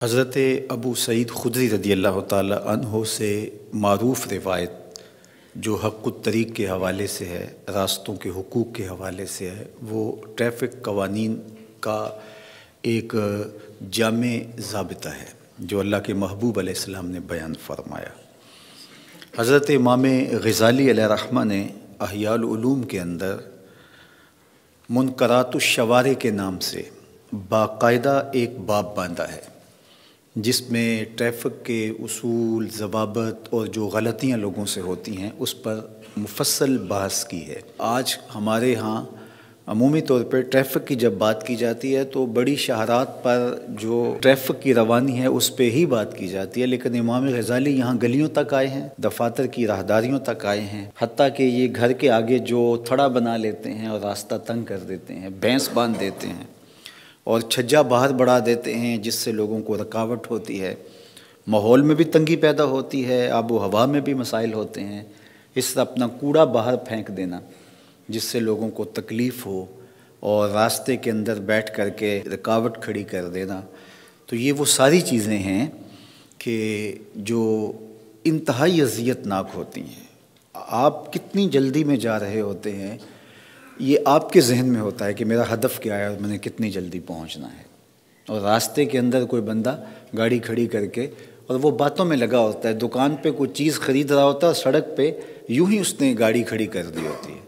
حضرت ابو سعید خدری رضی اللہ تعالی عنہ سے معروف روایت جو حق الطریق کے حوالے سے ہے، راستوں کے حقوق کے حوالے سے ہے، وہ ٹریفک قوانین کا ایک جامع ضابطہ ہے جو اللہ کے محبوب علیہ السلام نے بیان فرمایا۔ حضرت امام غزالی علیہ رحمہ نے احیاء العلوم کے اندر منکرات الشوارع کے نام سے باقاعدہ ایک باب باندھا ہے، جس میں ٹریفک کے اصول، ضوابط اور جو غلطیاں لوگوں سے ہوتی ہیں اس پر مفصل بحث کی ہے۔ آج ہمارے ہاں عمومی طور پر ٹریفک کی جب بات کی جاتی ہے تو بڑی شاہراہات پر جو ٹریفک کی روانی ہے اس پہ ہی بات کی جاتی ہے، لیکن امام غزالی یہاں گلیوں تک آئے ہیں، دفاتر کی راہداریوں تک آئے ہیں، حتیٰ کہ یہ گھر کے آگے جو تھڑا بنا لیتے ہیں اور راستہ تنگ کر دیتے ہیں، بھینس باندھ دیتے ہیں اور چھجا باہر بڑھا دیتے ہیں، جس سے لوگوں کو رکاوٹ ہوتی ہے، ماحول میں بھی تنگی پیدا ہوتی ہے، آب و ہوا میں بھی مسائل ہوتے ہیں۔ اس طرح اپنا کوڑا باہر پھینک دینا جس سے لوگوں کو تکلیف ہو اور راستے کے اندر بیٹھ کر کے رکاوٹ کھڑی کر دینا، تو یہ وہ ساری چیزیں ہیں کہ جو انتہائی اذیت ناک ہوتی ہیں۔ آپ کتنی جلدی میں جا رہے ہوتے ہیں، یہ آپ کے ذہن میں ہوتا ہے کہ میرا ہدف کیا ہے اور میں نے کتنی جلدی پہنچنا ہے، اور راستے کے اندر کوئی بندہ گاڑی کھڑی کر کے اور وہ باتوں میں لگا ہوتا ہے، دکان پہ کوئی چیز خرید رہا ہوتا ہے، سڑک پہ یوں ہی اس نے گاڑی کھڑی کر دی ہوتی ہے،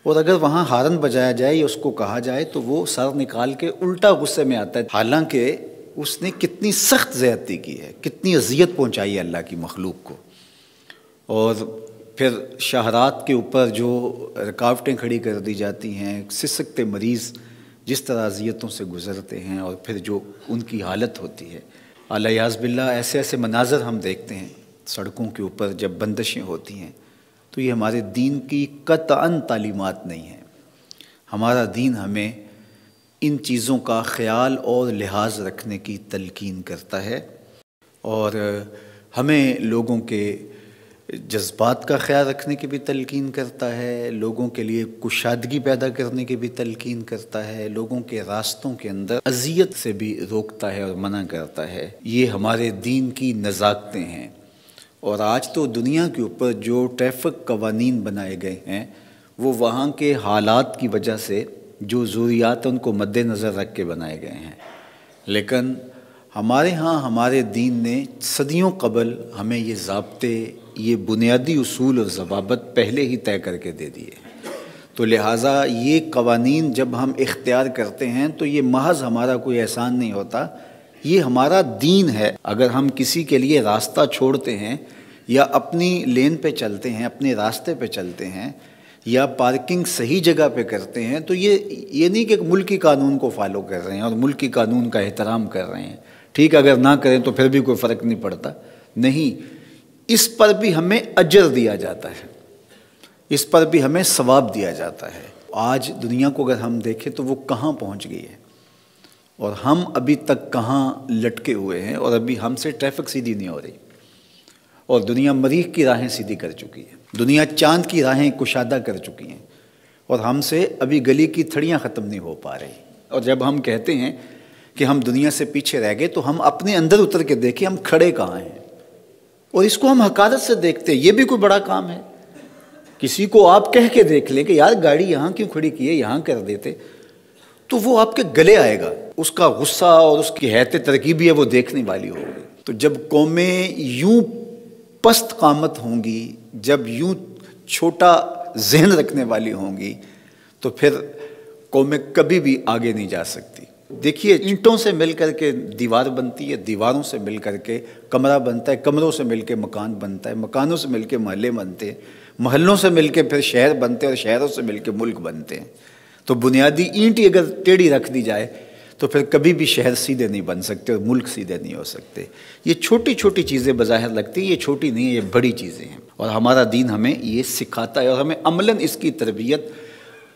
اور اگر وہاں ہارن بجایا جائے یا اس کو کہا جائے تو وہ سر نکال کے الٹا غصے میں آتا ہے، حالانکہ اس نے کتنی سخت زیادتی کی ہے، کتنی اذیت پہنچائی ہے اللہ کی مخلوق کو۔ اور پھر شاہراہات کے اوپر جو رکاوٹیں کھڑی کر دی جاتی ہیں، سسکتے مریض جس طرح اذیتوں سے گزرتے ہیں اور پھر جو ان کی حالت ہوتی ہے، الیاذ باللہ ایسے ایسے مناظر ہم دیکھتے ہیں سڑکوں کے اوپر جب بندشیں ہوتی ہیں، تو یہ ہمارے دین کی قطعاً تعلیمات نہیں ہیں۔ ہمارا دین ہمیں ان چیزوں کا خیال اور لحاظ رکھنے کی تلقین کرتا ہے، اور ہمیں لوگوں کے جذبات کا خیال رکھنے کی بھی تلقین کرتا ہے، لوگوں کے لیے کشادگی پیدا کرنے کی بھی تلقین کرتا ہے، لوگوں کے راستوں کے اندر اذیت سے بھی روکتا ہے اور منع کرتا ہے۔ یہ ہمارے دین کی نزاکتیں ہیں، اور آج تو دنیا کے اوپر جو ٹریفک قوانین بنائے گئے ہیں وہ وہاں کے حالات کی وجہ سے جو ضروریات ان کو مد نظر رکھ کے بنائے گئے ہیں، لیکن ہمارے ہاں ہمارے دین نے صدیوں قبل ہمیں یہ ضابطے، یہ بنیادی اصول اور ضوابط پہلے ہی طے کر کے دے دیے، تو لہٰذا یہ قوانین جب ہم اختیار کرتے ہیں تو یہ محض ہمارا کوئی احسان نہیں ہوتا، یہ ہمارا دین ہے۔ اگر ہم کسی کے لیے راستہ چھوڑتے ہیں یا اپنی لین پہ چلتے ہیں، اپنے راستے پہ چلتے ہیں، یا پارکنگ صحیح جگہ پہ کرتے ہیں، تو یہ نہیں کہ ملکی قانون کو فالو کر رہے ہیں اور ملکی قانون کا احترام کر رہے ہیں، ٹھیک، اگر نہ کریں تو پھر بھی کوئی فرق نہیں پڑتا، نہیں، اس پر بھی ہمیں اجر دیا جاتا ہے، اس پر بھی ہمیں ثواب دیا جاتا ہے۔ آج دنیا کو اگر ہم دیکھیں تو وہ کہاں پہنچ گئی ہے، اور ہم ابھی تک کہاں لٹکے ہوئے ہیں، اور ابھی ہم سے ٹریفک سیدھی نہیں ہو رہی، اور دنیا مریخ کی راہیں سیدھی کر چکی ہے، دنیا چاند کی راہیں کشادہ کر چکی ہیں، اور ہم سے ابھی گلی کی تھڑیاں ختم نہیں ہو پا رہی۔ اور جب ہم کہتے ہیں کہ ہم دنیا سے پیچھے رہ گئے تو ہم اپنے اندر اتر کے دیکھیں ہم کھڑے کہاں ہیں، اور اس کو ہم حقارت سے دیکھتے ہیں، یہ بھی کوئی بڑا کام ہے؟ کسی کو آپ کہہ کے دیکھ لیں کہ یار گاڑی یہاں کیوں کھڑی کی ہے، یہاں کر دیتے، تو وہ آپ کے گلے آئے گا، اس کا غصہ اور اس کی حیثیت ترکیبی ہے وہ دیکھنے والی ہوگی۔ تو جب قومیں یوں پست قامت ہوں گی، جب یوں چھوٹا ذہن رکھنے والی ہوں گی، تو پھر قومیں کبھی بھی آگے نہیں جا سکتی۔ دیکھیے، اینٹوں سے مل کر کے دیوار بنتی ہے، دیواروں سے مل کر کے کمرہ بنتا ہے، کمروں سے مل کے مکان بنتا ہے، مکانوں سے مل کے محلے بنتے ہیں، محلوں سے مل کے پھر شہر بنتے ہیں، اور شہروں سے مل کے ملک بنتے ہیں۔ تو بنیادی اینٹ ہی اگر ٹیڑھی رکھ دی جائے تو پھر کبھی بھی شہر سیدھے نہیں بن سکتے اور ملک سیدھے نہیں ہو سکتے۔ یہ چھوٹی چھوٹی چیزیں بظاہر لگتی ہیں، یہ چھوٹی نہیں ہیں، یہ بڑی چیزیں ہیں، اور ہمارا دین ہمیں یہ سکھاتا ہے، اور ہمیں عملاً اس کی تربیت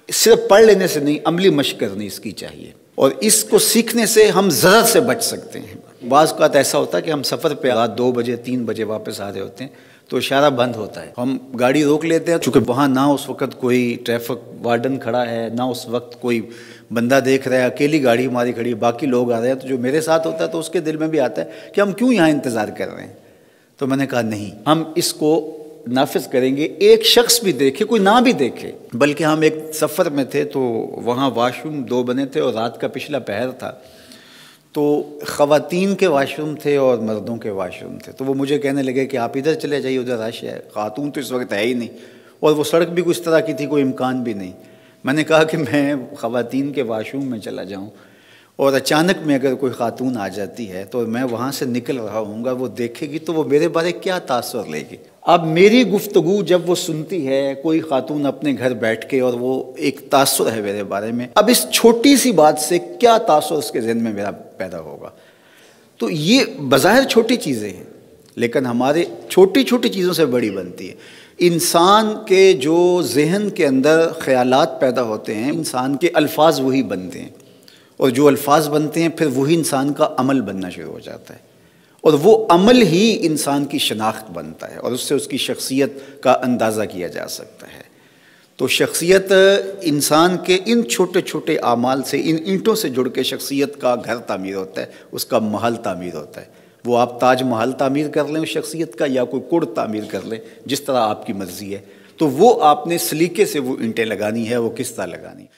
صرف پڑھ لینے سے نہیں، عملی مشق کرنی اس کی چاہیے، اور اس کو سیکھنے سے ہم ضرر سے بچ سکتے ہیں۔ بعض اوقات ایسا ہوتا ہے کہ ہم سفر پہ رات 2 بجے 3 بجے واپس آ رہے ہوتے ہیں، تو اشارہ بند ہوتا ہے، ہم گاڑی روک لیتے ہیں، چونکہ وہاں نہ اس وقت کوئی ٹریفک وارڈن کھڑا ہے، نہ اس وقت کوئی بندہ دیکھ رہا ہے، اکیلی گاڑی ہماری کھڑی ہے، باقی لوگ آ رہے ہیں، تو جو میرے ساتھ ہوتا ہے تو اس کے دل میں بھی آتا ہے کہ ہم کیوں یہاں انتظار کر رہے ہیں. تو میں نے کہا نہیں، ہم اس کو نافذ کریں گے، ایک شخص بھی دیکھے، کوئی نہ بھی دیکھے. بلکہ ہم ایک سفر میں تھے تو وہاں واش روم 2 بنے تھے اور رات کا پچھلا پہر تھا، تو خواتین کے واش روم تھے اور مردوں کے واش روم تھے. تو وہ مجھے کہنے لگے کہ آپ ادھر چلے جائیے، ادھر رش ہے، خاتون تو اس وقت ہے ہی نہیں، اور وہ سڑک بھی کچھ طرح کی تھی، کوئی امکان بھی نہیں. میں نے کہا کہ میں خواتین کے واش روم میں چلا جاؤں، اور اچانک میں اگر کوئی خاتون آ جاتی ہے تو میں وہاں سے نکل رہا ہوں گا، وہ دیکھے گی تو وہ میرے بارے کیا تاثر لے گی. اب میری گفتگو جب وہ سنتی ہے، کوئی خاتون اپنے گھر بیٹھ کے، اور وہ ایک تاثر ہے میرے بارے میں، اب اس چھوٹی سی بات سے کیا تاثر اس کے ذہن میں میرا پیدا ہوگا. تو یہ بظاہر چھوٹی چیزیں ہیں، لیکن ہمارے چھوٹی چھوٹی چیزوں سے بڑی بنتی ہے. انسان کے جو ذہن کے اندر خیالات پیدا ہوتے ہیں، انسان کے الفاظ وہی بنتے ہیں، اور جو الفاظ بنتے ہیں پھر وہی انسان کا عمل بننا شروع ہو جاتا ہے، اور وہ عمل ہی انسان کی شناخت بنتا ہے، اور اس سے اس کی شخصیت کا اندازہ کیا جا سکتا ہے. تو شخصیت انسان کے ان چھوٹے چھوٹے اعمال سے، ان اینٹوں سے جڑ کے شخصیت کا گھر تعمیر ہوتا ہے، اس کا محل تعمیر ہوتا ہے. وہ آپ تاج محل تعمیر کر لیں اس شخصیت کا، یا کوئی کڑ تعمیر کر لیں، جس طرح آپ کی مرضی ہے. تو وہ آپ نے سلیقے سے وہ اینٹیں لگانی ہے، وہ کس طرح لگانی ہے.